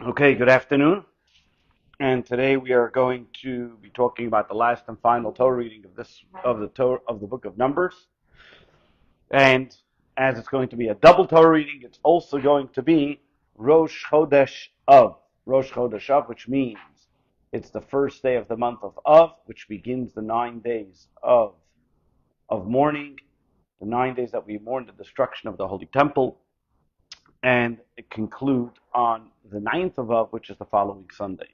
Okay, good afternoon. And today we are going to be talking about the last and final Torah reading of the book of Numbers. And as it's going to be a double Torah reading, it's also going to be Rosh Chodesh Av. Rosh Chodesh Av, which means it's the first day of the month of Av, which begins the 9 days of mourning, the 9 days that we mourn the destruction of the Holy Temple, and it concludes on the 9th of Av, which is the following Sunday.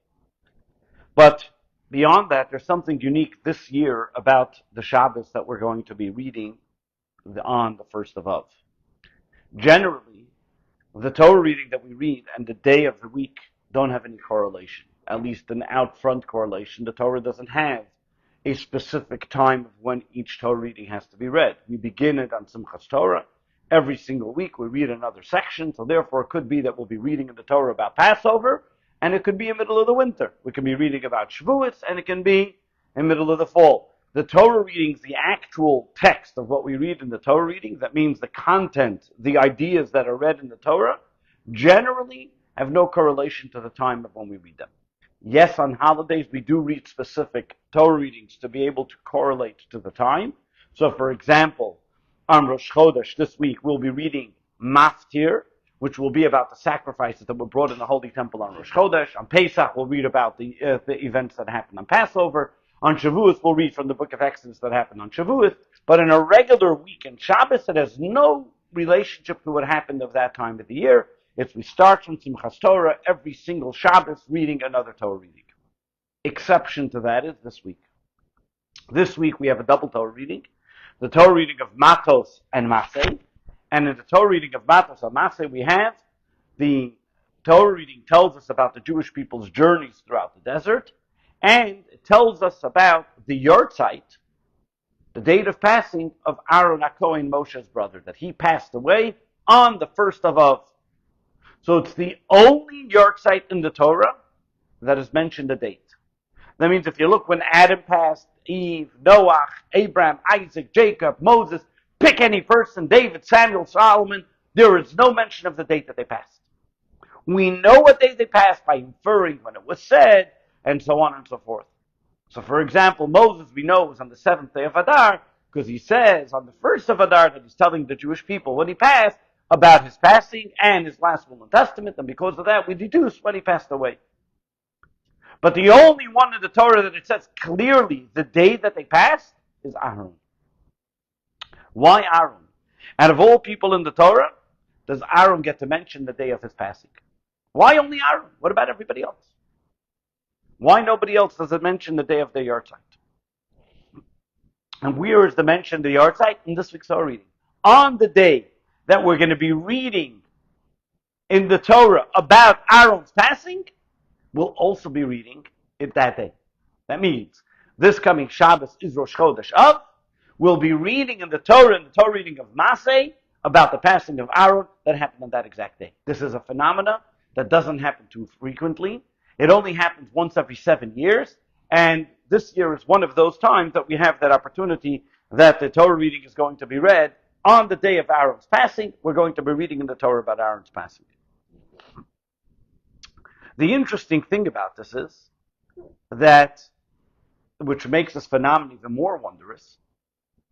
But beyond that, there's something unique this year about the Shabbos that we're going to be reading on the 1st of Av. Generally, the Torah reading that we read and the day of the week don't have any correlation, at least an out-front correlation. The Torah doesn't have a specific time of when each Torah reading has to be read. We begin it on Simchas Torah. Every single week we read another section, so therefore it could be that we'll be reading in the Torah about Passover, and it could be in the middle of the winter. We can be reading about Shavuos, and it can be in the middle of the fall. The Torah readings, the actual text of what we read in the Torah readings, that means the content, the ideas that are read in the Torah, generally have no correlation to the time of when we read them. Yes, on holidays we do read specific Torah readings to be able to correlate to the time. So, for example, on Rosh Chodesh this week we'll be reading Maftir, which will be about the sacrifices that were brought in the Holy Temple on Rosh Chodesh. On Pesach we'll read about the events that happened on Passover. On Shavuos we'll read from the book of Exodus that happened on Shavuos. But in a regular week in Shabbos, it has no relationship to what happened of that time of the year. We start from Simchas Torah every single Shabbos reading another Torah reading. Exception to that is this week. This week we have a double Torah reading. The Torah reading of MATOS and MASEI. And in the Torah reading of MATOS and MASEI we have the Torah reading tells us about the Jewish people's journeys throughout the desert. And it tells us about the Yartzeit, the date of passing of Aharon HaKohen, Moshe's brother, that he passed away on the 1st of Av. So it's the only Yartzeit in the Torah that has mentioned a date. That means if you look when Adam passed, Eve, Noah, Abraham, Isaac, Jacob, Moses, pick any person, David, Samuel, Solomon, there is no mention of the date that they passed. We know what day they passed by inferring when it was said, and so on and so forth. So for example, Moses, we know, was on the 7th day of Adar, because he says on the 1st of Adar that he's telling the Jewish people when he passed about his passing and his last will and testament, and because of that we deduce when he passed away. But the only one in the Torah that it says clearly the day that they passed is Aharon. Why Aharon? Out of all people in the Torah, does Aharon get to mention the day of his passing? Why only Aharon? What about everybody else? Why nobody else does it mention the day of the Yartzeit? And where is the mention of the Yartzeit? In this week's Torah reading. On the day that we're going to be reading in the Torah about Aaron's passing, we'll also be reading it that day. That means this coming Shabbos is Rosh Chodesh Av. We'll be reading in the Torah reading of MASEI, about the passing of Aharon that happened on that exact day. This is a phenomena that doesn't happen too frequently. It only happens once every 7 years, and this year is one of those times that we have that opportunity that the Torah reading is going to be read on the day of Aaron's passing. We're going to be reading in the Torah about Aaron's passing. The interesting thing about this is that, which makes this phenomenon even more wondrous,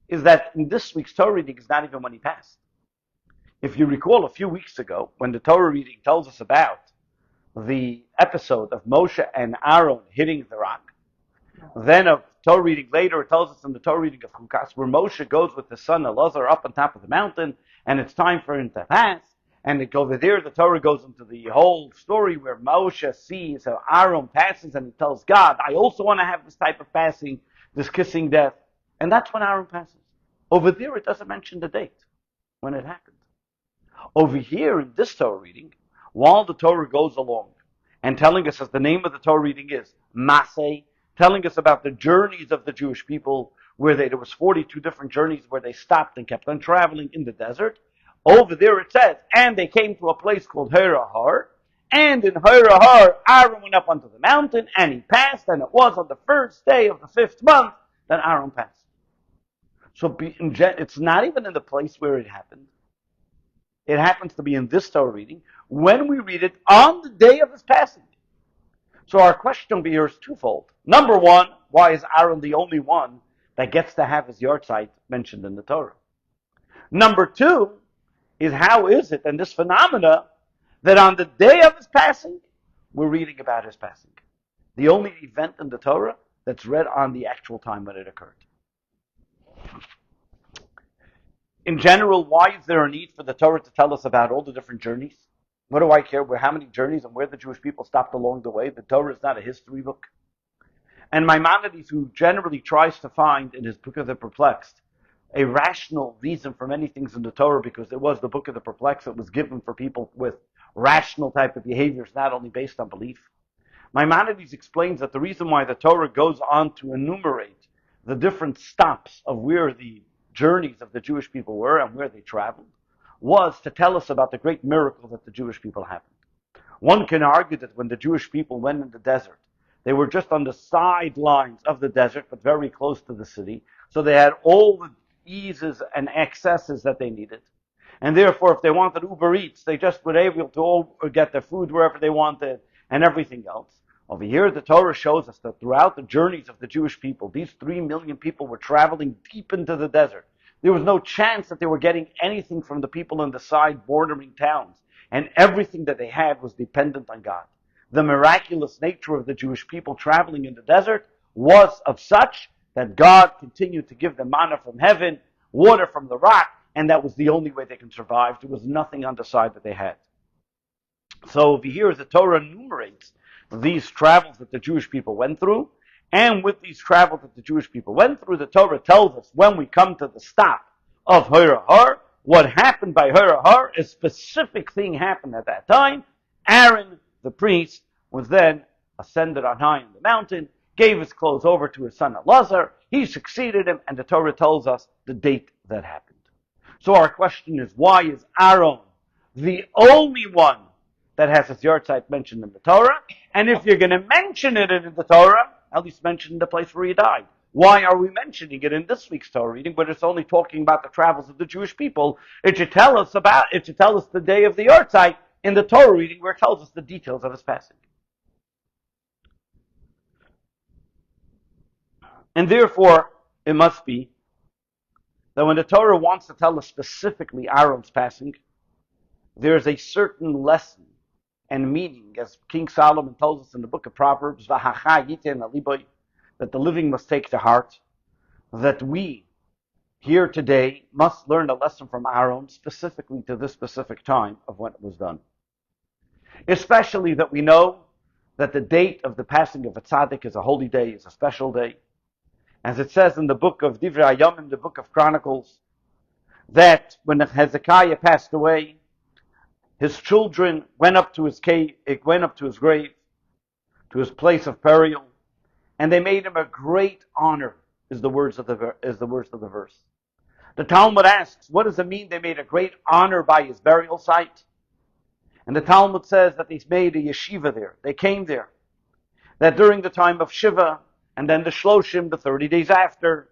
is that in this week's Torah reading is not even when he passed. If you recall a few weeks ago, when the Torah reading tells us about the episode of Moshe and Aaron hitting the rock, then a Torah reading later, it tells us in the Torah reading of Chukas, where Moshe goes with his son Elazar up on top of the mountain, and it's time for him to pass. And over there, the Torah goes into the whole story where Moshe sees how Aaron passes, and he tells God, I also want to have this type of passing, this kissing death. And that's when Aaron passes. Over there, it doesn't mention the date when it happened. Over here, in this Torah reading, while the Torah goes along and telling us, as the name of the Torah reading is, MASEI, telling us about the journeys of the Jewish people, where there was 42 different journeys where they stopped and kept on traveling in the desert. Over there it says, and they came to a place called Har, and in Har, Aaron went up onto the mountain, and he passed, and it was on the first day of the 5th month that Aaron passed. So it's not even in the place where it happened. It happens to be in this Torah reading when we read it on the day of his passing. So our question over here is twofold. Number one, why is Aaron the only one that gets to have his yahrzeit mentioned in the Torah? Number two is how is it, and this phenomena, that on the day of his passing, we're reading about his passing. The only event in the Torah that's read on the actual time when it occurred. In general, why is there a need for the Torah to tell us about all the different journeys? What do I care how many journeys and where the Jewish people stopped along the way? The Torah is not a history book. And Maimonides, who generally tries to find in his Book of the Perplexed a rational reason for many things in the Torah, because it was the Book of the Perplexed that was given for people with rational type of behaviors, not only based on belief. Maimonides explains that the reason why the Torah goes on to enumerate the different stops of where the journeys of the Jewish people were and where they traveled was to tell us about the great miracle that the Jewish people happened. One can argue that when the Jewish people went in the desert, they were just on the sidelines of the desert, but very close to the city, so they had all the eases and accesses that they needed. And therefore, if they wanted Uber Eats, they just were able to all get their food wherever they wanted and everything else. Over here, the Torah shows us that throughout the journeys of the Jewish people, these 3 million people were traveling deep into the desert. There was no chance that they were getting anything from the people in the side bordering towns. And everything that they had was dependent on God. The miraculous nature of the Jewish people traveling in the desert was of such that God continued to give them manna from heaven, water from the rock, and that was the only way they could survive. There was nothing on the side that they had. So over here, the Torah enumerates these travels that the Jewish people went through, and with these travels that the Jewish people went through, the Torah tells us when we come to the stop of Har, what happened by Har, a specific thing happened at that time. Aaron, the priest, was then ascended on high in the mountain, gave his clothes over to his son Elazar, he succeeded him, and the Torah tells us the date that happened. So our question is, why is Aaron the only one that has his yahrzeit mentioned in the Torah? And if you're going to mention it in the Torah, at least mention the place where he died. Why are we mentioning it in this week's Torah reading, but it's only talking about the travels of the Jewish people? It should tell us the day of the yahrzeit in the Torah reading, where it tells us the details of his passing. And therefore, it must be that when the Torah wants to tell us specifically Aaron's passing, there is a certain lesson and meaning, as King Solomon tells us in the book of Proverbs, that the living must take to heart, that we here today must learn a lesson from Aaron specifically to this specific time of when it was done. Especially that we know that the date of the passing of a tzaddik is a holy day, is a special day. As it says in the book of Divrei Hayamim, the book of Chronicles, that when Hezekiah passed away, his children went up to his grave, to his place of burial, and they made him a great honor, is the words of the verse. The Talmud asks, what does it mean they made a great honor by his burial site? And the Talmud says that they made a yeshiva there. They came there. That during the time of Shiva, and then the Shloshim, the 30 days after,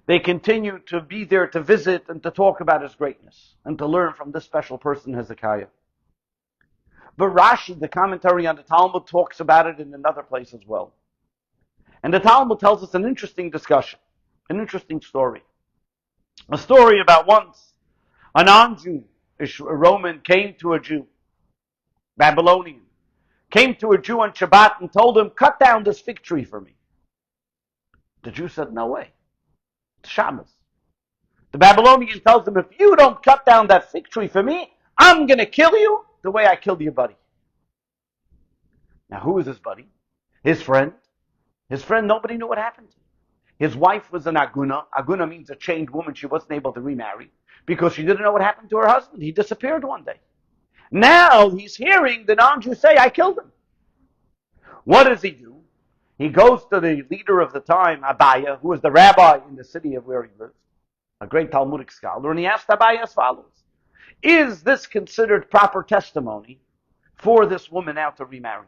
they continued to be there to visit and to talk about his greatness and to learn from this special person, Hezekiah. But Rashi, the commentary on the Talmud, talks about it in another place as well. And the Talmud tells us an interesting discussion, an interesting story. A story about once a non-Jew, a Roman, came to a Jew, Babylonian, came to a Jew on Shabbat and told him, cut down this fig tree for me. The Jew said, no way. It's Shabbos. The Babylonian tells him, if you don't cut down that fig tree for me, I'm going to kill you the way I killed your buddy. Now, who is his buddy? His friend. His friend, nobody knew what happened. His wife was an aguna. Aguna means a chained woman. She wasn't able to remarry because she didn't know what happened to her husband. He disappeared one day. Now he's hearing the non-Jew say, I killed him. What does he do? He goes to the leader of the time, Abaya, who was the rabbi in the city of where he lived, a great Talmudic scholar, and he asked Abaya as follows: is this considered proper testimony for this woman now to remarry?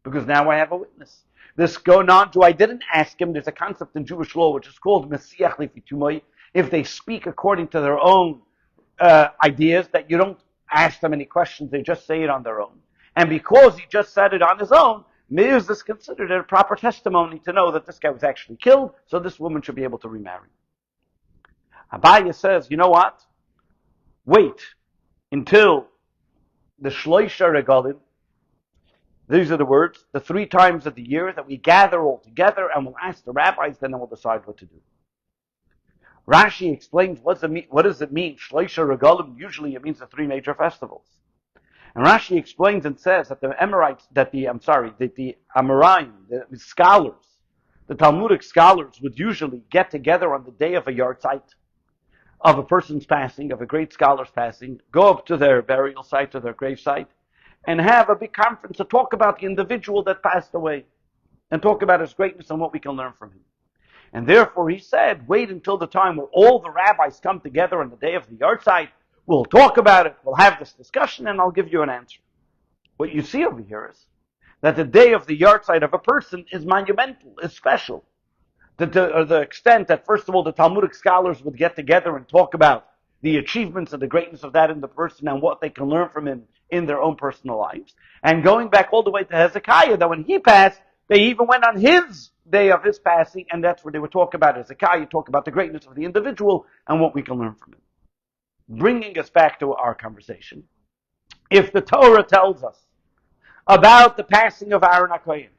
Because now I have a witness. This non-Jew, I didn't ask him. There's a concept in Jewish law which is called Mesiach Lefitumoi. If they speak according to their own ideas that you don't ask them any questions, they just say it on their own. And because he just said it on his own, is this considered a proper testimony to know that this guy was actually killed, so this woman should be able to remarry? Abaye says, you know what? Wait until the Shloisha Regalim. These are the words, the 3 times of the year that we gather all together and we'll ask the rabbis, then we'll decide what to do. Rashi explains what does it mean? Shloisha Regalim, usually it means the 3 major festivals. And Rashi explains and says that the Amoraim, the scholars, the Talmudic scholars would usually get together on the day of a Yartzeit, of a person's passing, of a great scholar's passing, go up to their burial site, to their grave site, and have a big conference to talk about the individual that passed away, and talk about his greatness and what we can learn from him. And therefore he said, wait until the time where all the rabbis come together on the day of the Yartzeit, we'll talk about it, we'll have this discussion, and I'll give you an answer. What you see over here is that the day of the Yartzeit of a person is monumental, is special. To the extent that, first of all, the Talmudic scholars would get together and talk about the achievements and the greatness of that in the person and what they can learn from him in their own personal lives. And going back all the way to Hezekiah, that when he passed, they even went on his day of his passing, and that's where they would talk about Hezekiah, talk about the greatness of the individual and what we can learn from him. Bringing us back to our conversation, if the Torah tells us about the passing of Aharon HaKohen,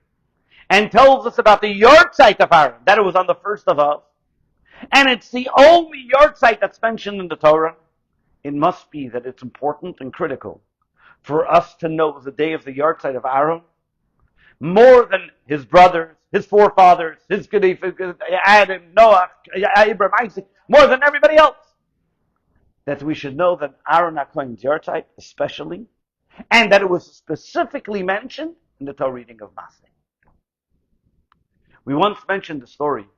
and tells us about the Yartzeit of Aharon, that it was on the 1st of Av, and it's the only Yartzeit that's mentioned in the Torah, it must be that it's important and critical for us to know the day of the Yartzeit of Aharon more than his brothers, his forefathers, his Adam, Noah, Abraham, Isaac, more than everybody else. That we should know that Aharon HaKohen's Yartzeit, especially, and that it was specifically mentioned in the Torah reading of MASEI. We once mentioned the story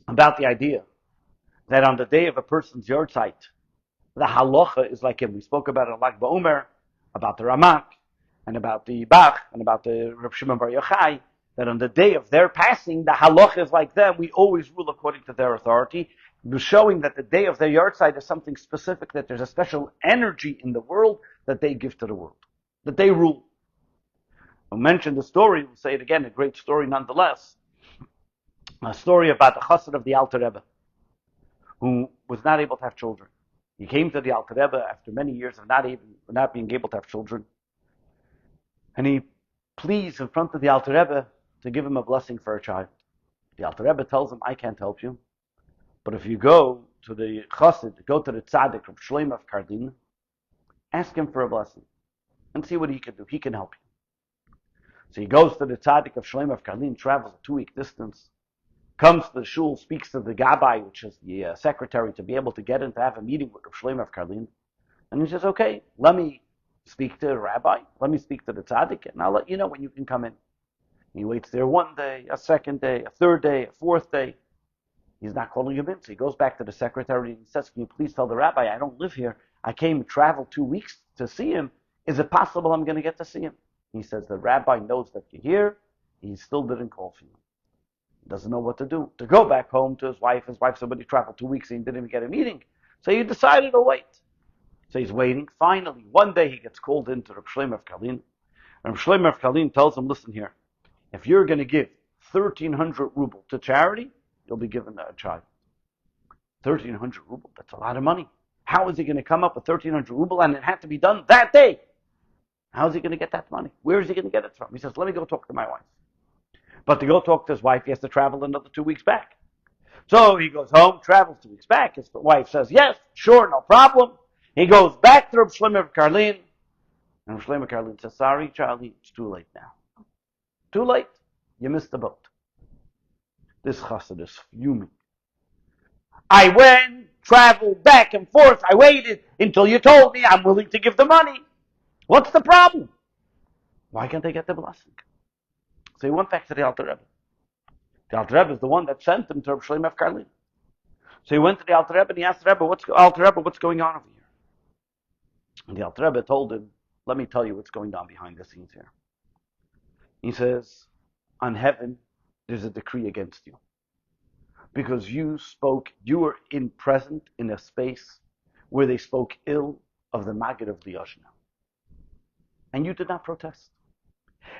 about the idea that on the day of a person's Yartzeit, the halacha is like him. We spoke about it in Lag BaOmer, about the Ramak, and about the Bach, and about the Reb Shimon Bar Yochai, that on the day of their passing, the halacha is like them. We always rule according to their authority, showing that the day of their Yartzeit is something specific, that there's a special energy in the world that they give to the world, that they rule. We'll mention the story, we'll say it again, a great story nonetheless. A story about the chassid of the Alter Rebbe, who was not able to have children. He came to the Alter Rebbe after many years of not being able to have children. And he pleads in front of the Alter Rebbe to give him a blessing for a child. The Alter Rebbe tells him, I can't help you. But if you go to the chassid, go to the tzaddik of Shlomo of Karlin, ask him for a blessing and see what he can do. He can help you. So he goes to the tzaddik of Shlomo of Karlin, travels a 2-week distance, comes to the shul, speaks to the gabbai, which is the secretary, to be able to get in to have a meeting with Shlomo of Karlin. And he says, okay, let me speak to the rabbi, let me speak to the tzaddik, and I'll let you know when you can come in. He waits there 1 day, a 2nd day, a 3rd day, a 4th day. He's not calling him in, so he goes back to the secretary and he says, can you please tell the rabbi, I don't live here. I came and traveled 2 weeks to see him. Is it possible I'm going to get to see him? He says, the rabbi knows that you're here. He still didn't call for you. Doesn't know what to do. To go back home to his wife. His wife said, but he traveled 2 weeks and he didn't even get a meeting. So he decided to wait. So he's waiting. Finally, 1 day he gets called into Reb Shlomo of Karlin. And Reb Shlomo of Karlin tells him, listen here, if you're going to give 1,300 ruble to charity, you'll be given a child. 1,300 ruble, that's a lot of money. How is he going to come up with 1,300 ruble, and it had to be done that day? How is he going to get that money? Where is he going to get it from? He says, let me go talk to my wife. But to go talk to his wife, he has to travel another 2 weeks back. So he goes home, travels 2 weeks back. His wife says, yes, sure, no problem. He goes back to Reb Shlomo of Karlin. And Reb Shlomo of Karlin says, sorry, Charlie, it's too late now. Too late. You missed the boat. This chassid is fuming. I went, traveled back and forth. I waited until you told me I'm willing to give the money. What's the problem? Why can't they get the blessing? So he went back to the Alter Rebbe. The Alter Rebbe is the one that sent him to Reb Shlomo of Karlin. So he went to the Alter Rebbe and he asked the Rebbe, what's going on over here? And the Alter Rebbe told him, let me tell you what's going on behind the scenes here. He says, on heaven, there's a decree against you. Because you were present in a space where they spoke ill of the Maggid of the Yashna. And you did not protest.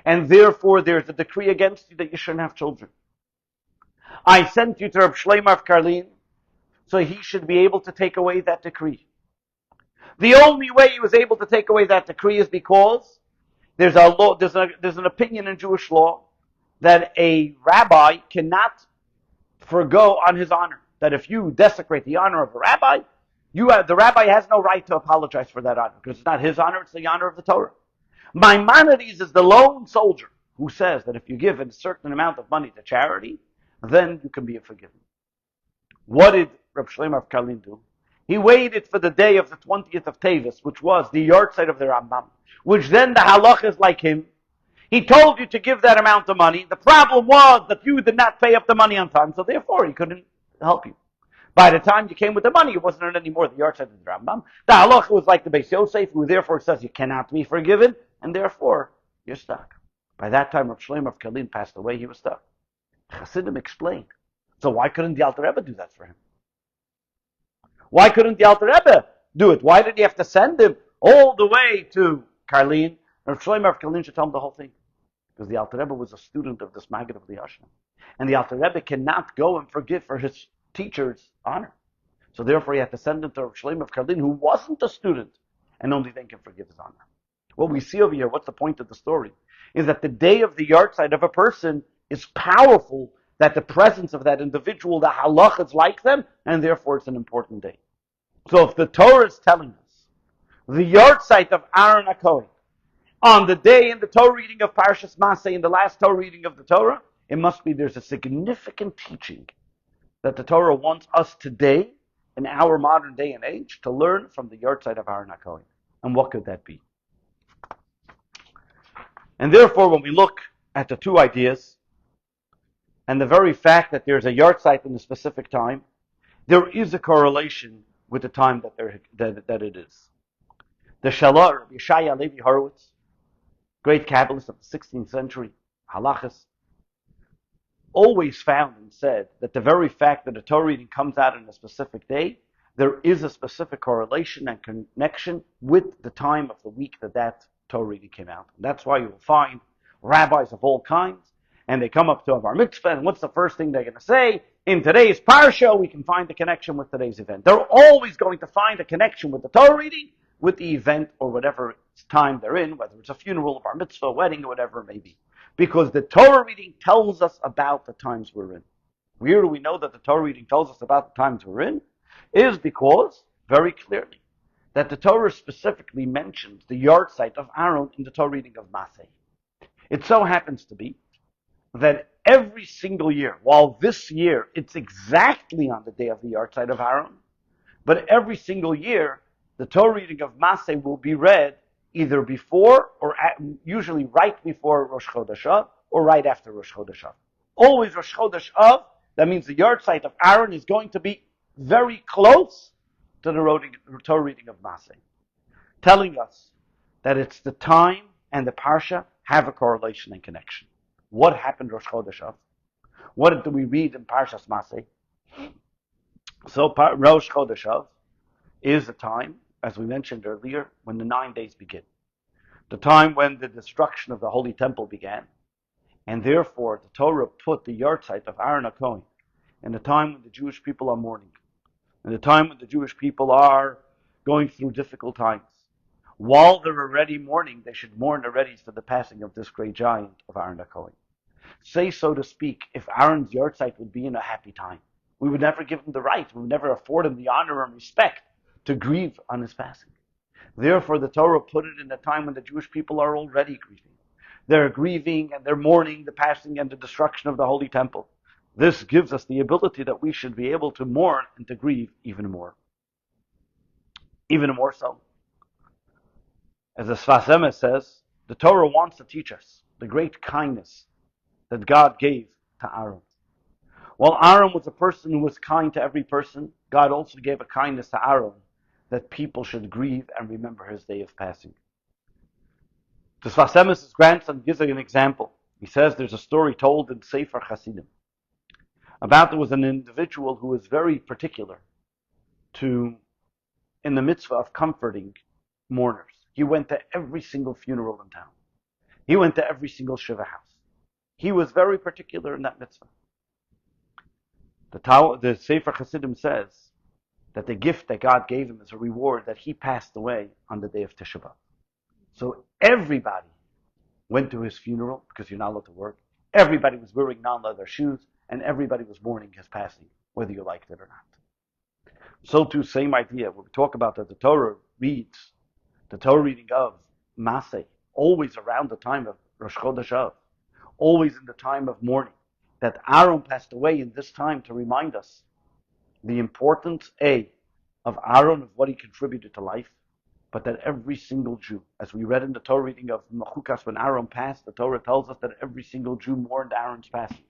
And therefore there's a decree against you that you shouldn't have children. I sent you to Reb Shlomo of Karlin so he should be able to take away that decree. The only way he was able to take away that decree is because there's a law, there's an opinion in Jewish law that a rabbi cannot forgo on his honor. That if you desecrate the honor of a rabbi, the rabbi has no right to apologize for that honor, because it's not his honor, it's the honor of the Torah. Maimonides is the lone soldier who says that if you give a certain amount of money to charity, then you can be forgiven. What did Reb Shlomo of Karlin do? He waited for the day of the 20th of Tevis, which was the Yartzeit of the Rambam, which then the halach is like him. He told you to give that amount of money. The problem was that you did not pay up the money on time, so therefore he couldn't help you. By the time you came with the money, it wasn't anymore the Yartzeit of the Rambam. The halach was like the Beis Yoseph, who therefore says you cannot be forgiven, and therefore you're stuck. By that time, Reb Shlomo of Karlin passed away, he was stuck. Chassidim explained. So why couldn't the Alter Rebbe do that for him? Why couldn't the Alter Rebbe do it? Why did he have to send him all the way to Karlin? Reb Shlomo of Karlin should tell him the whole thing. Because the Alter Rebbe was a student of this Maggid of the Yashna. And the Alter Rebbe cannot go and forgive for his teacher's honor. So therefore he had to send him to Reb Shlomo of Karlin, who wasn't a student, and only then can forgive his honor. What we see over here, what's the point of the story, is that the day of the Yartzeit of a person is powerful, that the presence of that individual, the halach is like them, and therefore it's an important day. So if the Torah is telling us the Yartzeit of Aharon HaKohen on the day in the Torah reading of Parshas MASEI, in the last Torah reading of the Torah, it must be there's a significant teaching that the Torah wants us today, in our modern day and age, to learn from the Yartzeit of Aharon HaKohen. And what could that be? And therefore, when we look at the two ideas, and the very fact that there's a Yartzeit in a specific time, there is a correlation with the time that it is. The Shalar, Rabbi Yeshaya Levi Horowitz, great Kabbalist of the 16th century, halachas, always found and said that the very fact that a Torah reading comes out on a specific day, there is a specific correlation and connection with the time of the week that Torah reading came out. And that's why you will find rabbis of all kinds, and they come up to a bar mitzvah, and what's the first thing they're going to say? In today's Parsha, we can find the connection with today's event. They're always going to find a connection with the Torah reading, with the event, or whatever time they're in, whether it's a funeral, a bar mitzvah, a wedding, or whatever it may be. Because the Torah reading tells us about the times we're in. Where do we know that the Torah reading tells us about the times we're in? Is because, very clearly, that the Torah specifically mentions the Yartzeit of Aharon in the Torah reading of MASEI. It so happens to be that every single year, while this year it's exactly on the day of the Yartzeit of Aharon, but every single year the Torah reading of MASEI will be read either before or usually right before Rosh Chodesh Av or right after Rosh Chodesh Av. Always Rosh Chodesh Av, that means the Yartzeit of Aharon is going to be very close to the Torah reading of MASEI, telling us that it's the time and the Parsha have a correlation and connection. What happened Rosh Chodesh Av? What do we read in Parshas MASEI? So Rosh Chodesh Av is the time, as we mentioned earlier, when the 9 days begin. The time when the destruction of the Holy Temple began. And therefore, the Torah put the Yartzeit of Aharon HaKohen in the time when the Jewish people are mourning, in the time when the Jewish people are going through difficult times. While they're already mourning, they should mourn already for the passing of this great giant of Aharon HaKohen. Say, so to speak, if Aaron's Yartzeit would be in a happy time, we would never give him the right, we would never afford him the honor and respect to grieve on his passing. Therefore, the Torah put it in a time when the Jewish people are already grieving. They're grieving and they're mourning the passing and the destruction of the Holy Temple. This gives us the ability that we should be able to mourn and to grieve even more. Even more so. As the Sfas Emes says, the Torah wants to teach us the great kindness that God gave to Aharon. While Aharon was a person who was kind to every person, God also gave a kindness to Aharon that people should grieve and remember his day of passing. The Sfas Emes' grandson gives an example. He says there's a story told in Sefer Hasidim about there was an individual who was very particular to in the mitzvah of comforting mourners. He went to every single funeral in town. He went to every single shiva house. He was very particular in that mitzvah. The Sefer Chassidim says that the gift that God gave him is a reward that he passed away on the day of Tisha B'Av. So everybody went to his funeral because you're not allowed to work. Everybody was wearing non-leather shoes, and everybody was mourning his passing, whether you liked it or not. So too, same idea. When we talk about that, the Torah reading of MASEI, always around the time of Rosh Chodesh Av, always in the time of mourning, that Aharon passed away in this time to remind us the importance, of Aharon, of what he contributed to life, but that every single Jew, as we read in the Torah reading of Mechukas, when Aharon passed, the Torah tells us that every single Jew mourned Aaron's passing.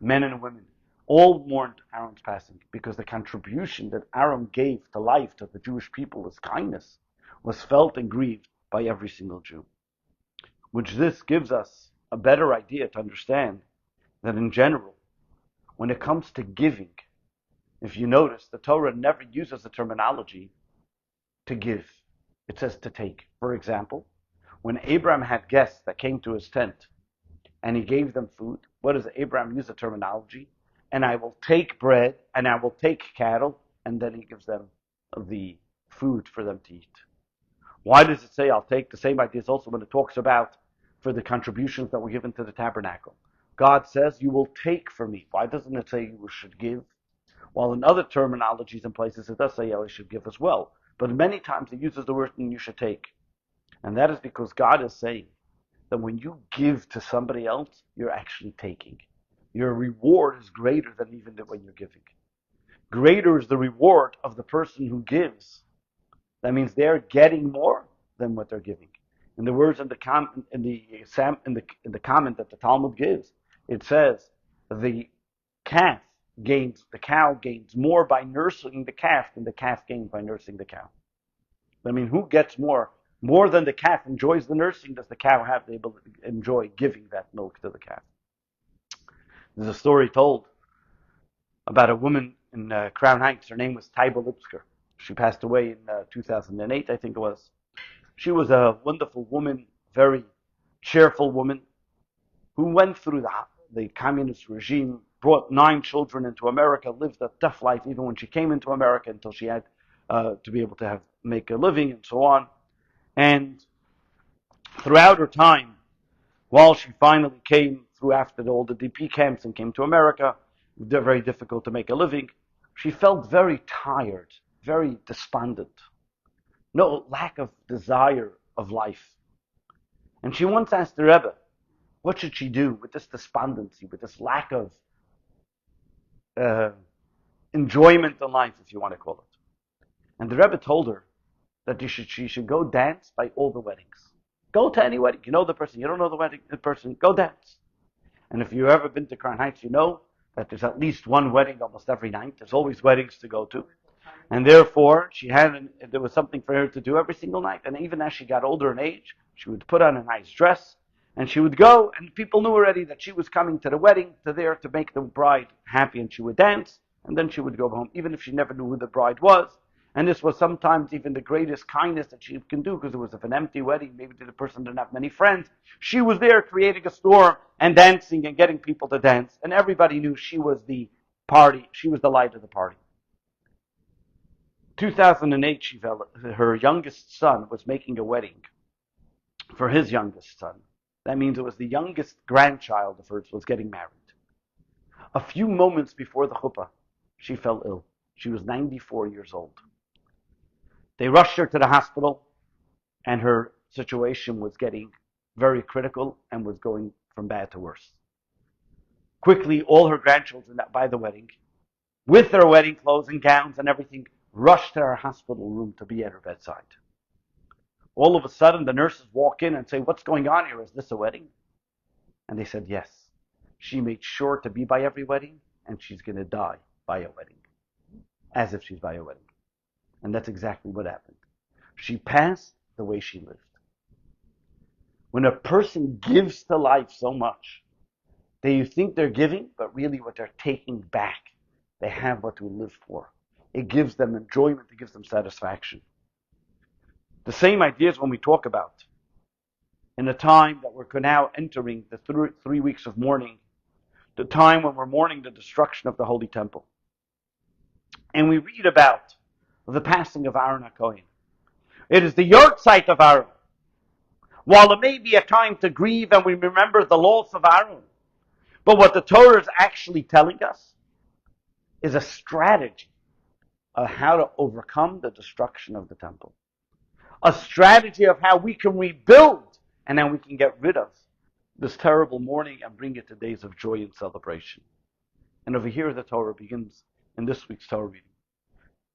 Men and women all mourned Aaron's passing because the contribution that Aharon gave to life, to the Jewish people, his kindness, was felt and grieved by every single Jew. Which this gives us a better idea to understand that in general, when it comes to giving, if you notice, the Torah never uses the terminology to give. It says to take. For example, when Abraham had guests that came to his tent and he gave them food, what does Abraham use the terminology? And I will take bread and I will take cattle, and then he gives them the food for them to eat. Why does it say I'll take? The same idea is also when it talks about for the contributions that were given to the tabernacle. God says, you will take for me. Why doesn't it say you should give? While in other terminologies and places it does say you should give as well. But many times it uses the word you should take. And that is because God is saying that when you give to somebody else, you're actually taking. Your reward is greater than even when you're giving. Greater is the reward of the person who gives. That means they're getting more than what they're giving. In the words in the comment that the Talmud gives, it says the cow gains more by nursing the calf than the calf gains by nursing the cow. I mean, who gets more? More than the calf enjoys the nursing, does the cow have the ability to enjoy giving that milk to the calf? There's a story told about a woman in Crown Heights. Her name was Taiba Lipsker. She passed away in 2008, I think it was. She was a wonderful woman, very cheerful woman, who went through the communist regime, brought 9 children into America, lived a tough life even when she came into America until she had to be able to make a living and so on. And throughout her time, while she finally came through after all the DP camps and came to America, very difficult to make a living, she felt very tired, very despondent. No lack of desire of life. And she once asked the Rebbe, what should she do with this despondency, with this lack of enjoyment in life, if you want to call it? And the Rebbe told her that she should go dance by all the weddings. Go to any wedding. You know the person, you don't know the person, go dance. And if you've ever been to Crown Heights, you know that there's at least one wedding almost every night. There's always weddings to go to. And therefore, there was something for her to do every single night. And even as she got older in age, she would put on a nice dress, and she would go, and people knew already that she was coming to the wedding, to make the bride happy, and she would dance, and then she would go home, even if she never knew who the bride was. And this was sometimes even the greatest kindness that she can do, because it was an empty wedding, maybe the person didn't have many friends. She was there creating a storm and dancing and getting people to dance, and everybody knew she was the party, she was the light of the party. 2008, her youngest son was making a wedding for his youngest son. That means it was the youngest grandchild of hers was getting married. A few moments before the chuppah, she fell ill. She was 94 years old. They rushed her to the hospital, and her situation was getting very critical and was going from bad to worse. Quickly, all her grandchildren by the wedding, with their wedding clothes and gowns and everything, rushed to her hospital room to be at her bedside. All of a sudden, the nurses walk in and say, what's going on here? Is this a wedding? And they said, yes. She made sure to be by every wedding, and she's going to die by a wedding. As if she's by a wedding. And that's exactly what happened. She passed the way she lived. When a person gives to life so much, that you think they're giving, but really what they're taking back. They have what to live for. It gives them enjoyment. It gives them satisfaction. The same ideas when we talk about in the time that we're now entering the 3 weeks of mourning, the time when we're mourning the destruction of the Holy Temple. And we read about the passing of Aharon HaKohen. It is the Yartzeit of Aharon. While it may be a time to grieve and we remember the loss of Aharon, but what the Torah is actually telling us is a strategy of how to overcome the destruction of the temple. A strategy of how we can rebuild and then we can get rid of this terrible mourning and bring it to days of joy and celebration. And over here the Torah begins in this week's Torah reading.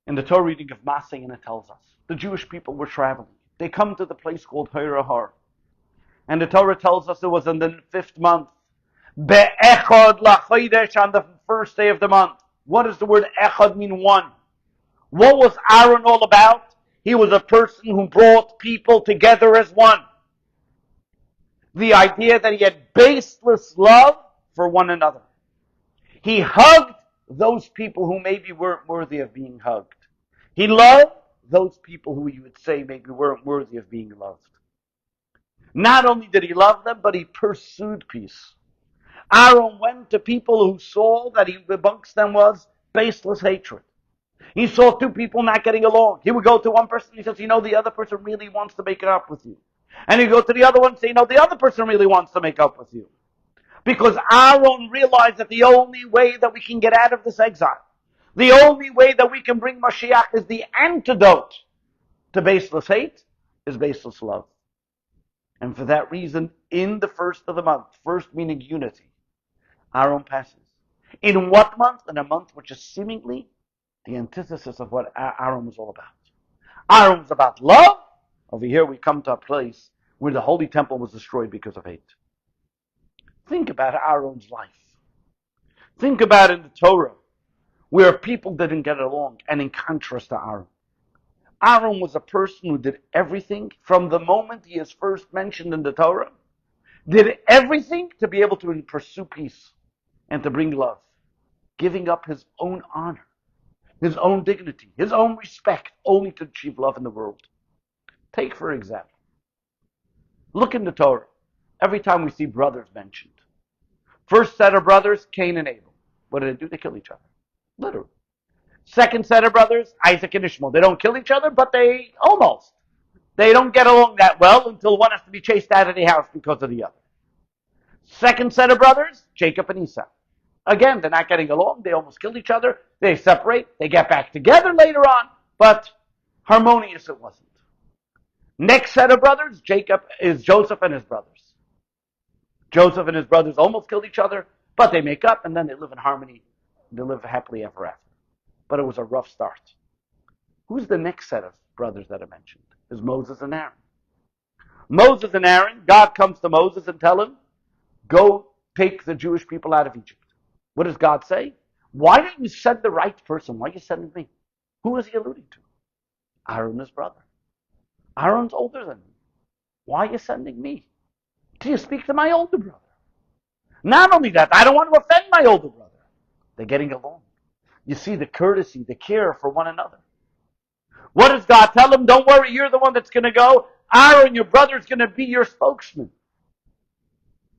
In the Torah reading of MASEI, and it tells us the Jewish people were traveling. They come to the place called Aharon. And the Torah tells us it was in the 5th month. Be'echad lachodesh, on the first day of the month. What does the word echad mean? One. What was Aharon all about? He was a person who brought people together as one. The idea that he had baseless love for one another. He hugged those people who maybe weren't worthy of being hugged. He loved those people who you would say maybe weren't worthy of being loved. Not only did he love them, but he pursued peace. Aharon went to people who saw that amongst them was baseless hatred. He saw two people not getting along. He would go to one person, he says, the other person really wants to make it up with you. And he'd go to the other one and say, the other person really wants to make up with you. Because Aharon realized that the only way that we can get out of this exile, the only way that we can bring Mashiach is the antidote to baseless hate, is baseless love. And for that reason, in the first of the month, first meaning unity, Aharon passes. In what month? In a month which is seemingly the antithesis of what Aharon was all about. Aharon was about love. Over here we come to a place where the Holy Temple was destroyed because of hate. Think about Aharon's life. Think about in the Torah, where people didn't get along, and in contrast to Aharon. Aharon was a person who did everything from the moment he is first mentioned in the Torah, did everything to be able to pursue peace and to bring love, giving up his own honor, his own dignity, his own respect, only to achieve love in the world. Take, for example, look in the Torah, every time we see brothers mentioned. First set of brothers, Cain and Abel. What do? They kill each other. Literally. Second set of brothers, Isaac and Ishmael. They don't kill each other, but they almost. They don't get along that well until one has to be chased out of the house because of the other. Second set of brothers, Jacob and Esau. Again, they're not getting along. They almost kill each other. They separate. They get back together later on, but harmonious it wasn't. Next set of brothers, Jacob is Joseph and his brothers. Joseph and his brothers almost killed each other, but they make up and then they live in harmony. They live happily ever after. But it was a rough start. Who's the next set of brothers that I mentioned? Is Moses and Aaron. Moses and Aaron, God comes to Moses and tell him, go take the Jewish people out of Egypt. What does God say? Why didn't you send the right person? Why are you sending me? Who is he alluding to? Aaron, his brother. Aaron's older than me. Why are you sending me? Do you speak to my older brother? Not only that, I don't want to offend my older brother. They're getting along. You see the courtesy, the care for one another. What does God tell him? Don't worry, you're the one that's going to go. Aaron, your brother, is going to be your spokesman.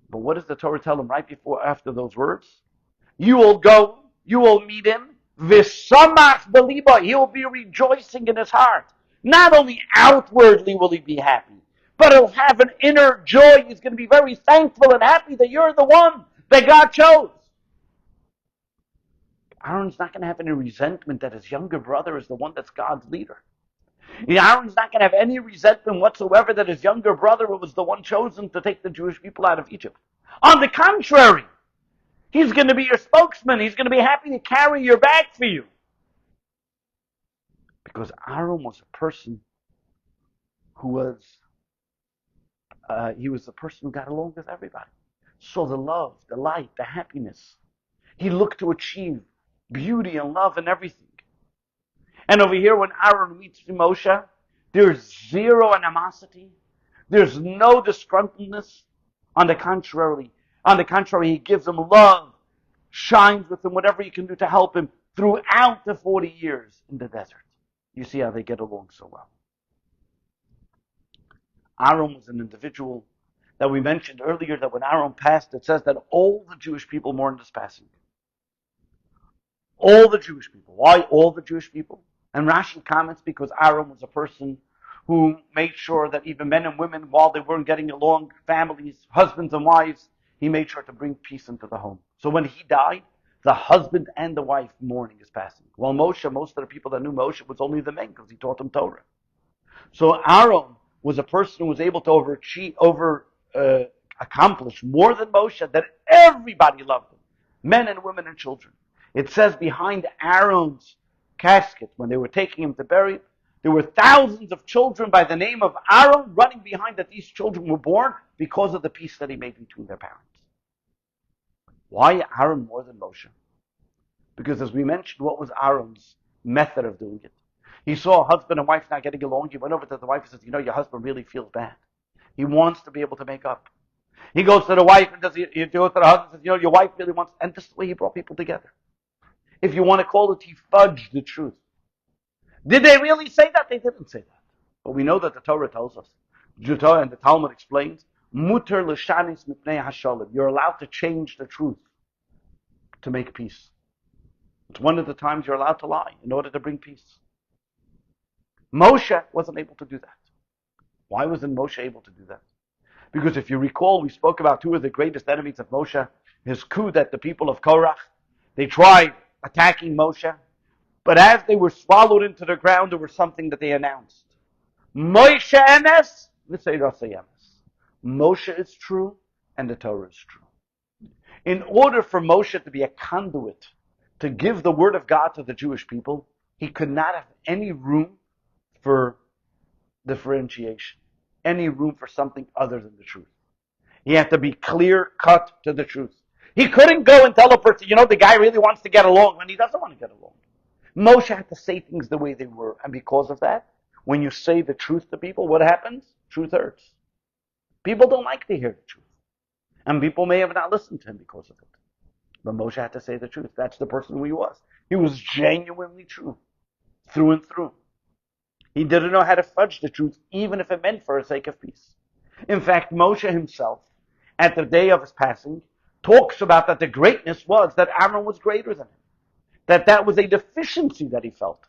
But what does the Torah tell him right after those words? You will go, you will meet him, v'samach beliba, he will be rejoicing in his heart. Not only outwardly will he be happy, but he'll have an inner joy. He's going to be very thankful and happy that you're the one that God chose. Aaron's not going to have any resentment that his younger brother is the one that's God's leader. Aaron's not going to have any resentment whatsoever that his younger brother was the one chosen to take the Jewish people out of Egypt. On the contrary, he's going to be your spokesman. He's going to be happy to carry your bag for you. Because Aaron was a person who was, he was the person who got along with everybody. Saw the love, the light, the happiness. He looked to achieve beauty and love and everything. And over here, when Aharon meets Moshe, there's zero animosity. There's no disgruntledness. On the contrary, he gives him love, shines with him, whatever he can do to help him, throughout the 40 years in the desert. You see how they get along so well. Aharon was an individual that we mentioned earlier, that when Aharon passed, it says that all the Jewish people mourned his passing. All the Jewish people. Why all the Jewish people? And Rashi comments because Aharon was a person who made sure that even men and women, while they weren't getting along, families, husbands and wives, he made sure to bring peace into the home. So when he died, the husband and the wife mourning his passing. While Moshe, most of the people that knew Moshe was only the men because he taught them Torah. So Aharon was a person who was able to accomplish more than Moshe, that everybody loved him, men and women and children. It says behind Aaron's casket, when they were taking him to bury him, there were thousands of children by the name of Aharon running behind that these children were born because of the peace that he made between their parents. Why Aharon more than Moshe? Because as we mentioned, what was Aaron's method of doing it? He saw a husband and wife not getting along. He went over to the wife and says, your husband really feels bad. He wants to be able to make up. He goes to the wife and he goes to the husband and says, your wife really wants, and this is the way he brought people together. If you want to call it, he fudged the truth. Did they really say that? They didn't say that. But we know that the Torah tells us. The Torah and the Talmud explains, Muter l'shanis mipnei hashalim. You're allowed to change the truth to make peace. It's one of the times you're allowed to lie in order to bring peace. Moshe wasn't able to do that. Why wasn't Moshe able to do that? Because if you recall, we spoke about two of the greatest enemies of Moshe, his coup that the people of Korach, they tried attacking Moshe, but as they were swallowed into the ground, there was something that they announced. Moshe emes, v'seirasei emes. Moshe is true, and the Torah is true. In order for Moshe to be a conduit, to give the word of God to the Jewish people, he could not have any room for differentiation, any room for something other than the truth. He had to be clear cut to the truth. He couldn't go and tell a person, the guy really wants to get along when he doesn't want to get along. Moshe had to say things the way they were, and because of that, when you say the truth to people, what happens? Truth hurts. People don't like to hear the truth. And people may have not listened to him because of it. But Moshe had to say the truth. That's the person who he was. He was genuinely true, through and through. He didn't know how to fudge the truth, even if it meant for the sake of peace. In fact, Moshe himself, at the day of his passing, talks about that the greatness was that Aharon was greater than him. That was a deficiency that he felt.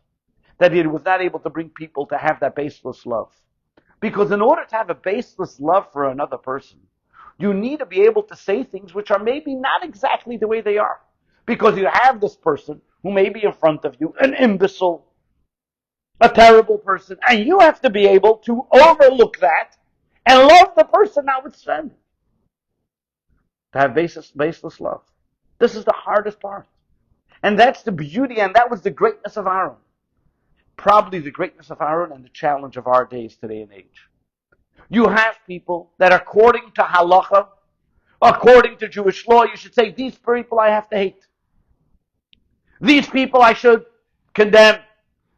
That he was not able to bring people to have that baseless love. Because in order to have a baseless love for another person, you need to be able to say things which are maybe not exactly the way they are. Because you have this person who may be in front of you, an imbecile, a terrible person, and you have to be able to overlook that and love the person notwithstanding. To have baseless love. This is the hardest part. And that's the beauty, and that was the greatness of Aharon. Probably the greatness of Aharon and the challenge of our days today and age. You have people that according to halacha, according to Jewish law, you should say, these people I have to hate. These people I should condemn.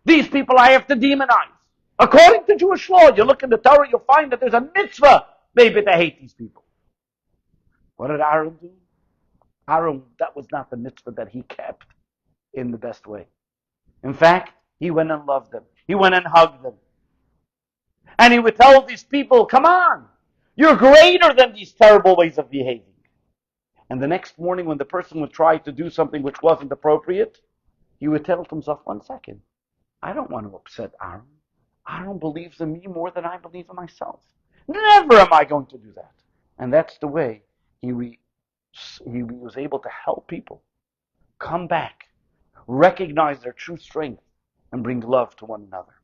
These people I have to demonize. According to Jewish law, you look in the Torah, you'll find that there's a mitzvah maybe to hate these people. What did Aharon do? Aharon, that was not the mitzvah that he kept in the best way. In fact, he went and loved them. He went and hugged them. And he would tell these people, come on, you're greater than these terrible ways of behaving. And the next morning when the person would try to do something which wasn't appropriate, he would tell to himself, 1 second, I don't want to upset Aharon. Aharon believes in me more than I believe in myself. Never am I going to do that. And that's the way he was able to help people come back, recognize their true strength, and bring love to one another.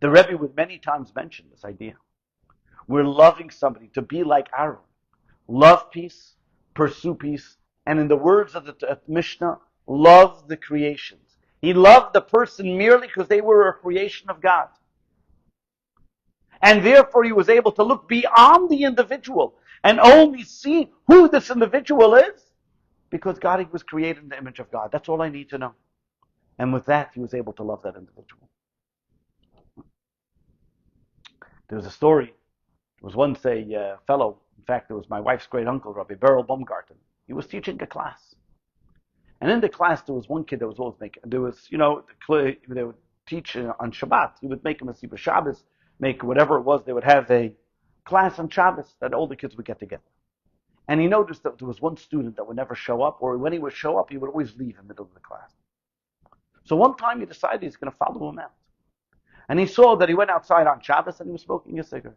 The Rebbe would many times mention this idea. We're loving somebody to be like Aharon. Love peace, pursue peace, and in the words of the Mishnah, love the creations. He loved the person merely because they were a creation of God. And therefore he was able to look beyond the individual and only see who this individual is because God was created in the image of God. That's all I need to know. And with that, he was able to love that individual. There was a story. There was once a fellow, in fact, it was my wife's great uncle, Rabbi Beryl Baumgarten. He was teaching a class. And in the class, there was one kid that was always making, there was, they would teach on Shabbat. He would make a Masibah Shabbos, make whatever it was. They would have a class on Shabbos that all the kids would get together. And he noticed that there was one student that would never show up, or when he would show up, he would always leave in the middle of the class. So one time he decided he's going to follow him out. And he saw that he went outside on Shabbos and he was smoking a cigarette,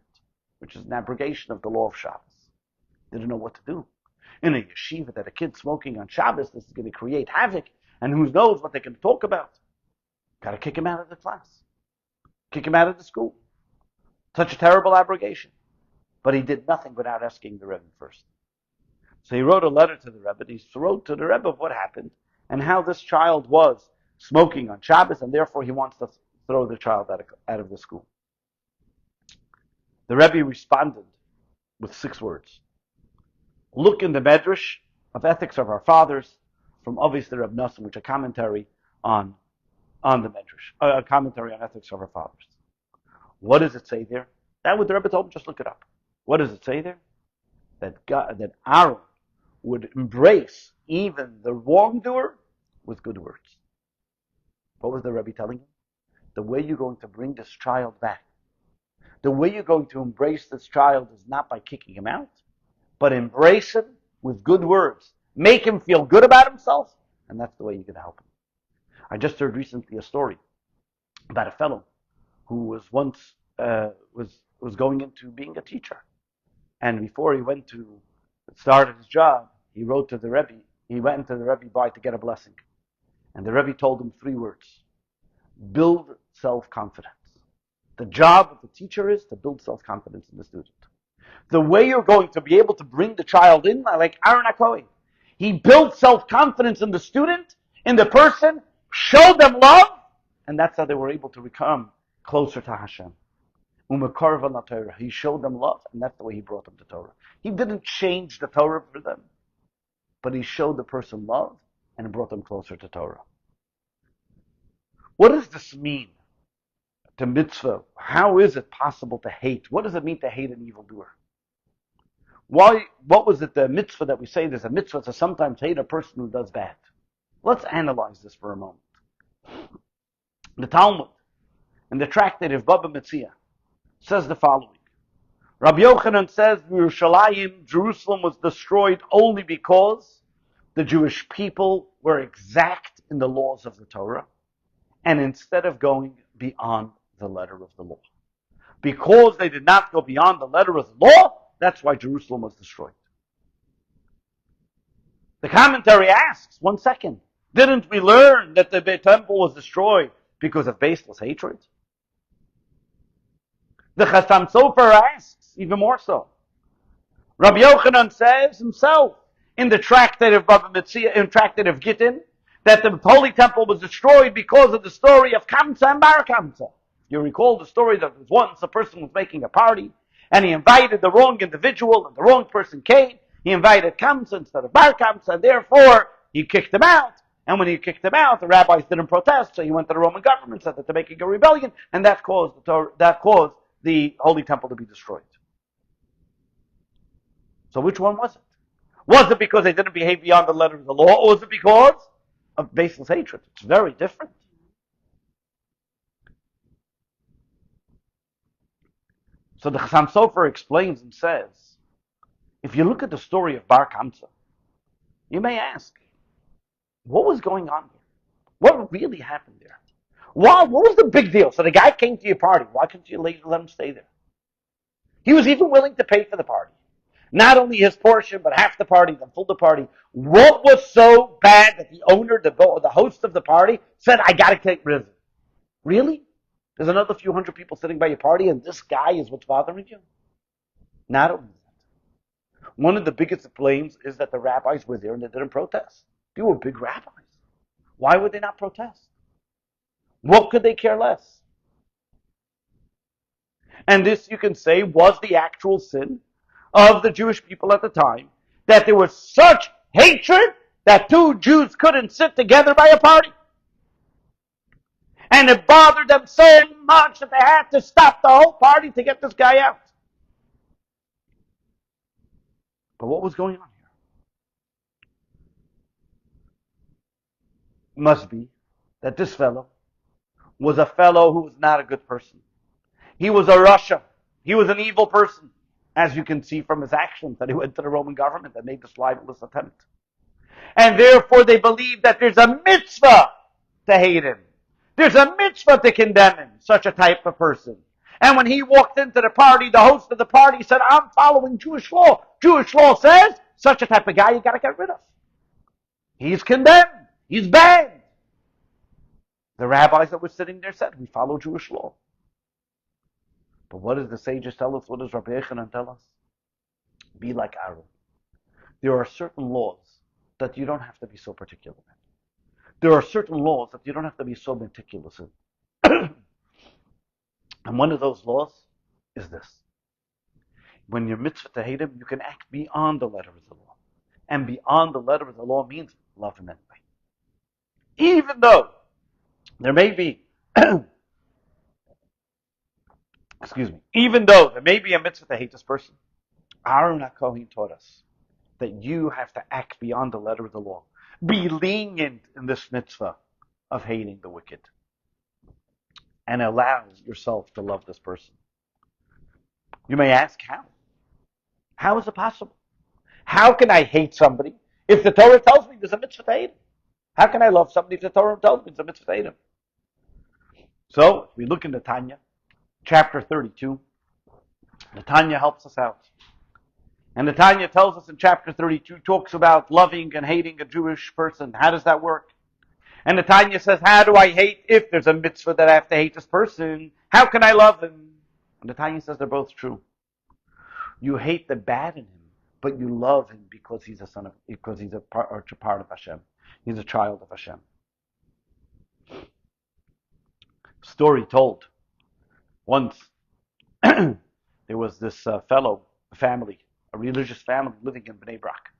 which is an abrogation of the law of Shabbos. Didn't know what to do. In a yeshiva that a kid smoking on Shabbos, this is going to create havoc, and who knows what they can talk about. Got to kick him out of the class. Kick him out of the school. Such a terrible abrogation. But he did nothing without asking the Rebbe first. So he wrote a letter to the Rebbe. He wrote to the Rebbe of what happened and how this child was smoking on Shabbos, and therefore he wants to throw the child out of the school. The Rebbe responded with 6 words. Look in the Medrash of Ethics of Our Fathers from obviously Reb Nosson, which is a commentary on the Medrash, a commentary on Ethics of Our Fathers. What does it say there? That what the Rebbe told him, just look it up. What does it say there? That Aharon would embrace even the wrongdoer with good words. What was the Rebbe telling him? The way you're going to bring this child back, the way you're going to embrace this child is not by kicking him out, but embrace him with good words. Make him feel good about himself, and that's the way you can help him. I just heard recently a story about a fellow who was once was going into being a teacher, and before he went to start his job, he wrote to the Rebbe. He went to the Rebbe to get a blessing, and the Rebbe told him 3 words: build self-confidence. The job of the teacher is to build self-confidence in the student. The way you're going to be able to bring the child in, like Aharon HaKohen, he built self-confidence in the student, in the person, showed them love, and that's how they were able to become closer to Hashem. He showed them love, and that's the way he brought them to Torah. He didn't change the Torah for them, but he showed the person love, and it brought them closer to Torah. What does this mean to mitzvah? How is it possible to hate? What does it mean to hate an evildoer? What was it, the mitzvah that we say there's a mitzvah to sometimes hate a person who does bad? Let's analyze this for a moment. The Talmud, in the tractate of Baba Metzia, says the following. Rabbi Yochanan says, Yerushalayim, Jerusalem was destroyed only because the Jewish people were exact in the laws of the Torah, and instead of going beyond the letter of the law. Because they did not go beyond the letter of the law, that's why Jerusalem was destroyed. The commentary asks, 1 second, didn't we learn that the temple was destroyed because of baseless hatred? The Chassam Sofer asks, even more so. Rabbi Yochanan says himself, in the tractate of Baba Metzia, in the tractate of Gittin, that the Holy Temple was destroyed because of the story of Kamsa and Bar Kamsa. You recall the story that once a person was making a party, and he invited the wrong individual, and the wrong person came. He invited Kamsa instead of Bar Kamsa, and therefore he kicked him out. And when he kicked him out, the rabbis didn't protest, so he went to the Roman government, said that they're making a rebellion, and that caused the Holy Temple to be destroyed. So which one was it? Was it because they didn't behave beyond the letter of the law, or was it because of baseless hatred? It's very different. So the Chassam Sofer explains and says, if you look at the story of Bar Kamsa, you may ask, what was going on there? What really happened there? What was the big deal? So the guy came to your party. Why couldn't you let him stay there? He was even willing to pay for the party. Not only his portion, but half the party, then full the party. What was so bad that the owner, the host of the party, said, I got to take rid of it? Really? There's another few hundred people sitting by your party, and this guy is what's bothering you? Not only that. One of the biggest blames is that the rabbis were there and they didn't protest. They were big rabbis. Why would they not protest? What could they care less? And this, you can say, was the actual sin of the Jewish people at the time, that there was such hatred that 2 Jews couldn't sit together by a party. And it bothered them so much that they had to stop the whole party to get this guy out. But what was going on here? must be that this fellow was a fellow who was not a good person. He was a Rasha. He was an evil person, as you can see from his actions that he went to the Roman government and made this libelous attempt. And therefore they believe that there's a mitzvah to hate him. There's a mitzvah to condemn him, such a type of person. And when he walked into the party, the host of the party said, I'm following Jewish law. Jewish law says, such a type of guy you gotta get rid of. He's condemned. He's banned. The rabbis that were sitting there said, we follow Jewish law. But what does the sages tell us? What does Rabbi Yochanan tell us? Be like Aharon. There are certain laws that you don't have to be so particular in. There are certain laws that you don't have to be so meticulous in. And one of those laws is this. When you're mitzvah to hate him, you can act beyond the letter of the law. And beyond the letter of the law means love him anyway. Even though there may be, even though there may be a mitzvah to hate this person, Aharon HaKohen taught us that you have to act beyond the letter of the law. Be lenient in this mitzvah of hating the wicked. And allow yourself to love this person. You may ask, how? How is it possible? How can I hate somebody if the Torah tells me there's a mitzvah to hate him? How can I love somebody if the Torah tells me there's a mitzvah to hate him? So, we look into Tanya, chapter 32. The Tanya helps us out. And the Tanya tells us in chapter 32, talks about loving and hating a Jewish person. How does that work? And the Tanya says, how do I hate if there's a mitzvah that I have to hate this person? How can I love him? And the Tanya says they're both true. You hate the bad in him, but you love him because he's a part of Hashem. He's a child of Hashem. Story told. Once, there was this family, a religious family living in Bnei Brak.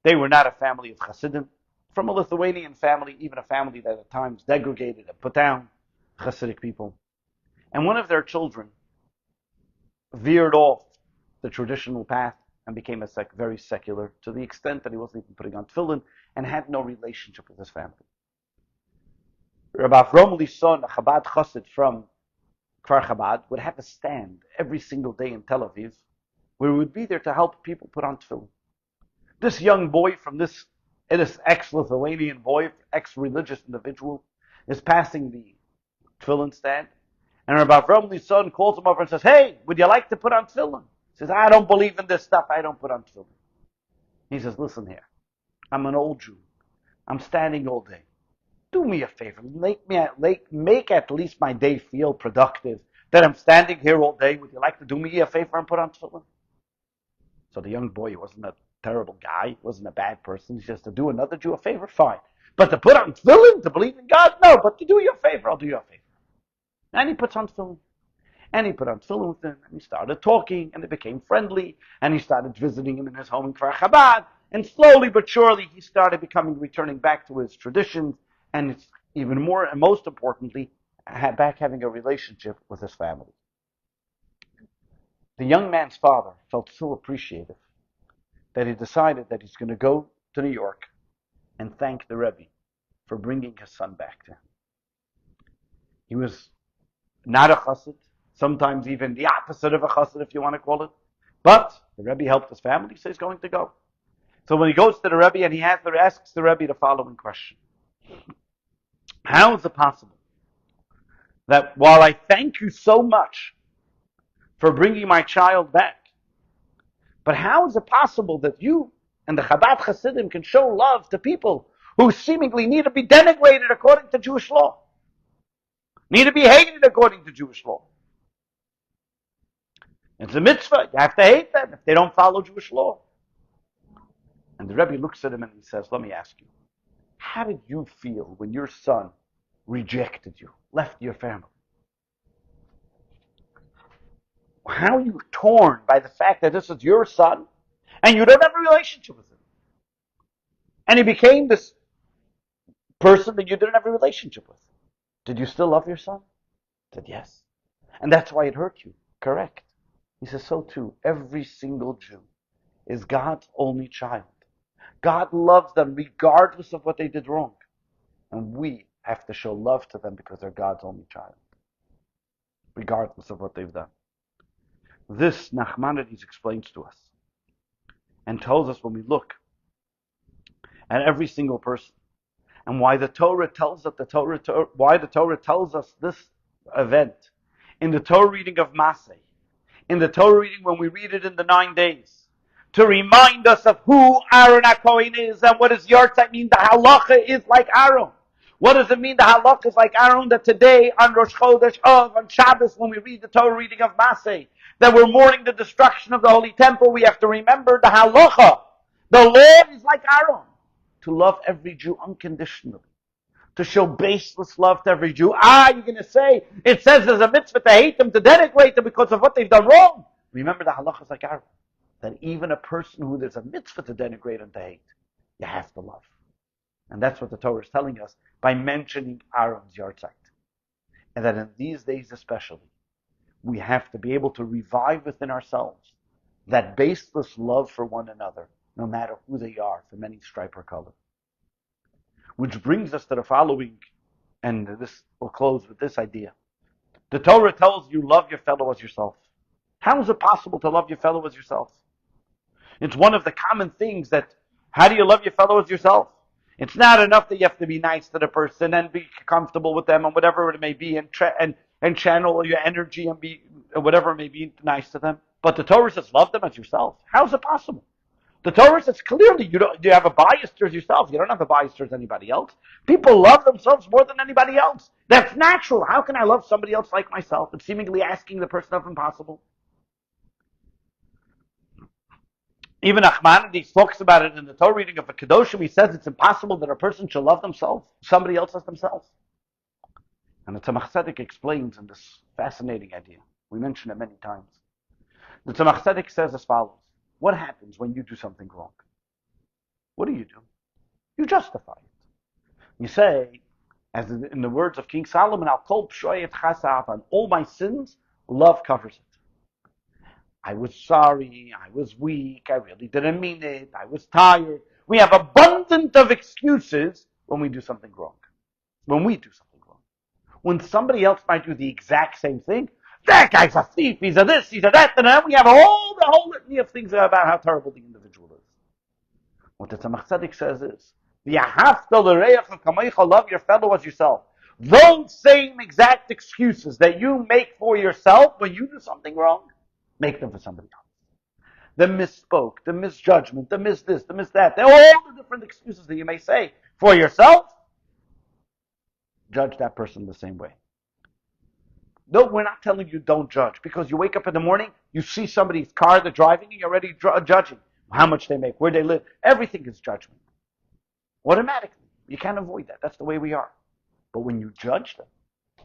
They were not a family of Hasidim, from a Lithuanian family, even a family that at times degraded and put down Hasidic people. And one of their children veered off the traditional path and became very secular, to the extent that he wasn't even putting on tefillin and had no relationship with his family. Rabbi Avraham son, a Chabad Chassid from Kfar Chabad, would have a stand every single day in Tel Aviv, where he would be there to help people put on tefillin. This young boy from this ex-Lithuanian boy, ex-religious individual, is passing the tefillin stand, and Rabbi Avraham son calls him over and says, hey, would you like to put on tefillin? He says, I don't believe in this stuff, I don't put on tefillin. He says, listen here, I'm an old Jew, I'm standing all day. Do me a favor, make at least my day feel productive, that I'm standing here all day. Would you like to do me a favor and put on tefillin? So the young boy, he wasn't a terrible guy, he wasn't a bad person. He says, to do another Jew a favor, fine. But to put on tefillin, to believe in God, no. But to do you a favor, I'll do you a favor. And he puts on tefillin. And he put on tefillin with him, and he started talking, and they became friendly, and he started visiting him in his home in Kfar Chabad, and slowly but surely he started returning back to his traditions, and it's even more, and most importantly, back having a relationship with his family. The young man's father felt so appreciative that he decided that he's going to go to New York and thank the Rebbe for bringing his son back to him. He was not a chassid, sometimes even the opposite of a chassid, if you want to call it, but the Rebbe helped his family, so he's going to go. So when he goes to the Rebbe and he asks the Rebbe the following question: how is it possible that while I thank you so much for bringing my child back, but how is it possible that you and the Chabad Hasidim can show love to people who seemingly need to be denigrated according to Jewish law, need to be hated according to Jewish law? It's a mitzvah. You have to hate them if they don't follow Jewish law. And the Rebbe looks at him and he says, let me ask you, how did you feel when your son rejected you, left your family? How are you torn by the fact that this is your son and you don't have a relationship with him? And he became this person that you didn't have a relationship with. Did you still love your son? He said, yes. And that's why it hurt you. Correct. He says, so too, every single Jew is God's only child. God loves them regardless of what they did wrong. And we have to show love to them because they're God's only child, regardless of what they've done. This Nachmanides explains to us and tells us when we look at every single person and why the Torah tells us why the Torah tells us this event in the Torah reading of MASEI, in the Torah reading when we read it in the 9 days, to remind us of who Aharon HaKohen is and what does Yartzeit mean. The halacha is like Aharon. What does it mean the halacha is like Aharon? That today on Rosh Chodesh Av, on Shabbos, when we read the Torah reading of MASEI, that we're mourning the destruction of the Holy Temple, we have to remember the halacha. The law is like Aharon. To love every Jew unconditionally. To show baseless love to every Jew. You're going to say, it says there's a mitzvah to hate them, to denigrate them because of what they've done wrong. Remember the halacha is like Aharon. That even a person who there's a mitzvah to denigrate and to hate, you have to love. And that's what the Torah is telling us by mentioning Aaron's Yartzeit. And that in these days especially, we have to be able to revive within ourselves that baseless love for one another, no matter who they are, from any stripe or color. Which brings us to the following, and this will close with this idea. The Torah tells you, love your fellow as yourself. How is it possible to love your fellow as yourself? It's one of the common things that, how do you love your fellow as yourself? It's not enough that you have to be nice to the person and be comfortable with them and whatever it may be and channel your energy and be whatever it may be nice to them. But the Torah says love them as yourself. How is it possible? The Torah says clearly you have a bias towards yourself. You don't have a bias towards anybody else. People love themselves more than anybody else. That's natural. How can I love somebody else like myself? It's seemingly asking the person of impossible. Even Nachmanides talks about it in the Torah reading of a Kedoshim. He says it's impossible that a person should love themselves, somebody else as themselves. And the Tzemach Tzedek explains in this fascinating idea. We mentioned it many times. The Tzemach Tzedek says as follows. What happens when you do something wrong? What do? You justify it. You say, as in the words of King Solomon, Al kol pshoyet chasav, on all my sins, love covers it. I was sorry, I was weak, I really didn't mean it, I was tired. We have abundant of excuses when we do something wrong. When we do something wrong. When somebody else might do the exact same thing, that guy's a thief, he's a this, he's a that, and then we have the whole litany of things about how terrible the individual is. What the Tzemach Tzedek says is, love your fellow as yourself. Those same exact excuses that you make for yourself when you do something wrong, make them for somebody else. The misspoke, the misjudgment, the miss this, the miss that, all the different excuses that you may say for yourself, judge that person the same way. No, we're not telling you don't judge, because you wake up in the morning, you see somebody's car they're driving, and you're already judging how much they make, where they live. Everything is judgment. Automatically. You can't avoid that. That's the way we are. But when you judge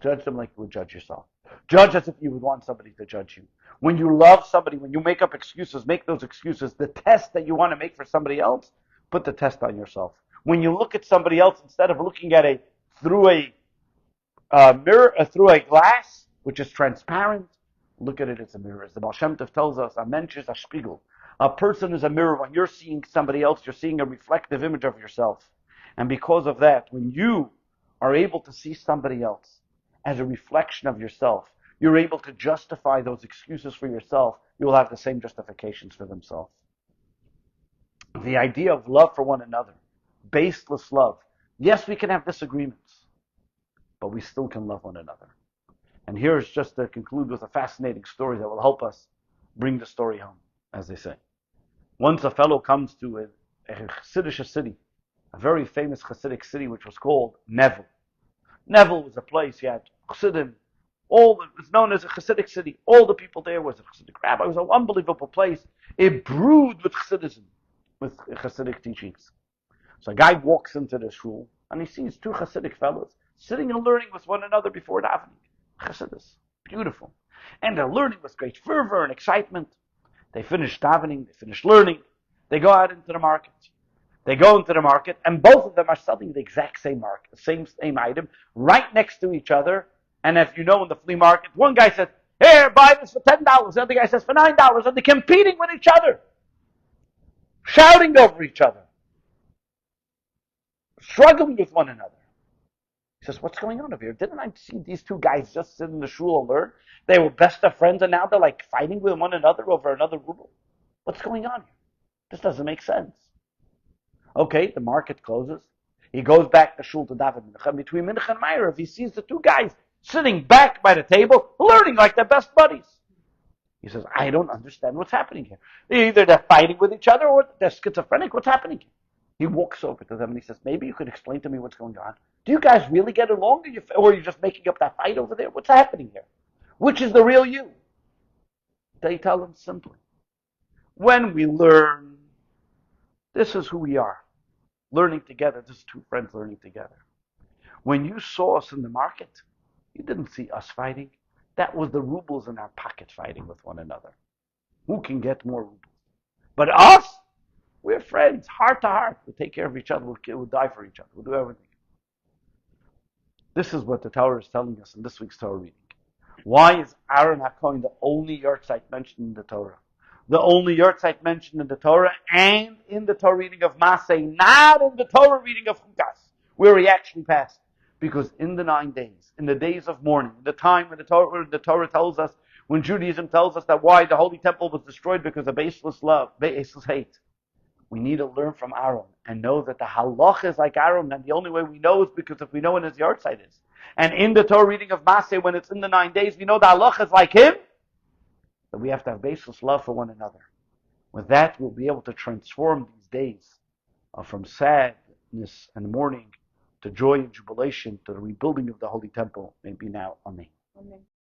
them like you would judge yourself. Judge as if you would want somebody to judge you. When you love somebody, when you make up excuses, make those excuses. The test that you want to make for somebody else, put the test on yourself. When you look at somebody else, instead of looking at through a mirror, through a glass, which is transparent, look at it as a mirror. As the Baal Shem Tov tells us, a mensch is a spiegel. A person is a mirror. When you're seeing somebody else, you're seeing a reflective image of yourself. And because of that, when you are able to see somebody else as a reflection of yourself, you're able to justify those excuses for yourself, you will have the same justifications for themselves. The idea of love for one another, baseless love. Yes, we can have disagreements, but we still can love one another. And here's just to conclude with a fascinating story that will help us bring the story home, as they say. Once a fellow comes to a Chassidish city, a very famous Chassidic city, which was called Nevel. Nevel was a place, you had Chassidim, it was known as a Chassidic city. All the people there was a Chassidic rabbi. It was an unbelievable place. It brewed with Chassidism, with Chassidic teachings. So a guy walks into the shul, and he sees two Chassidic fellows sitting and learning with one another before davening. Chassidus. Beautiful. And they're learning with great fervor and excitement. They finish davening, they finish learning, they go out into the market. They go into the market, and both of them are selling the exact same market, the same item, right next to each other. And as you know, in the flea market, one guy says, "Here, buy this for $10." The other guy says for $9, and they're competing with each other, shouting over each other, struggling with one another. says, what's going on over here? Didn't I see these two guys just sit in the shul and learn? They were best of friends and now they're like fighting with one another over another ruble. What's going on here? This doesn't make sense. Okay, the market closes. He goes back to shul to daven mincha. Between mincha and ma'ariv, he sees the two guys sitting back by the table, learning like they're best buddies. He says, I don't understand what's happening here. Either they're fighting with each other or they're schizophrenic. What's happening here? He walks over to them and he says, maybe you could explain to me what's going on. Do you guys really get along or are you just making up that fight over there? What's happening here? Which is the real you? They tell him simply, when we learn, this is who we are. Learning together, this is two friends learning together. When you saw us in the market, you didn't see us fighting. That was the rubles in our pocket fighting with one another. Who can get more rubles? But us, we're friends, heart to heart. We'll take care of each other. We'll die for each other. We'll do everything. This is what the Torah is telling us in this week's Torah reading. Why is Aharon HaKohen the only yahrzeit mentioned in the Torah? The only yahrzeit mentioned in the Torah and in the Torah reading of MASEI, not in the Torah reading of Chukas, where he actually passed. Because in the 9 days, in the days of mourning, the time when the Torah tells us, when Judaism tells us that why the Holy Temple was destroyed because of baseless love, baseless hate, we need to learn from Aharon and know that the halach is like Aharon, and the only way we know is because if we know when his yahrzeit is. And in the Torah reading of MASEI, when it's in the 9 days, we know the halach is like him, that we have to have baseless love for one another. With that, we'll be able to transform these days from sadness and mourning to joy and jubilation, to the rebuilding of the Holy Temple. Maybe now, Amen. Amen.